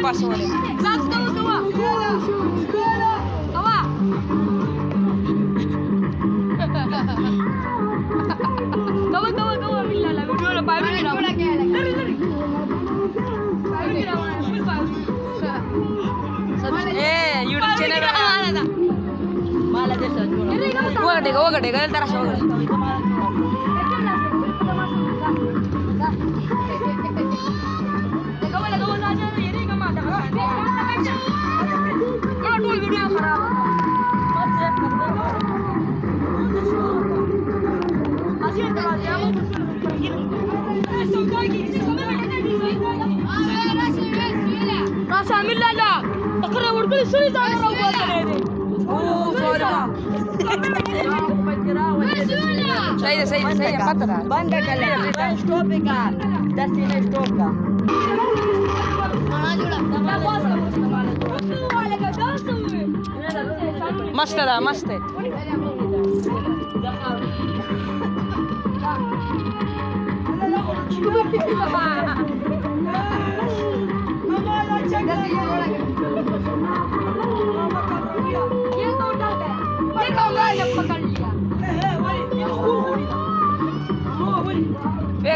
paso vale. YouTube channel ಹೋಗಡೆ ತರ سيدة خطرة باندا كلام ستوبيكا دستينا ستوبكا मस्त आहे मस्त आहे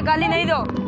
गाली नहीं दो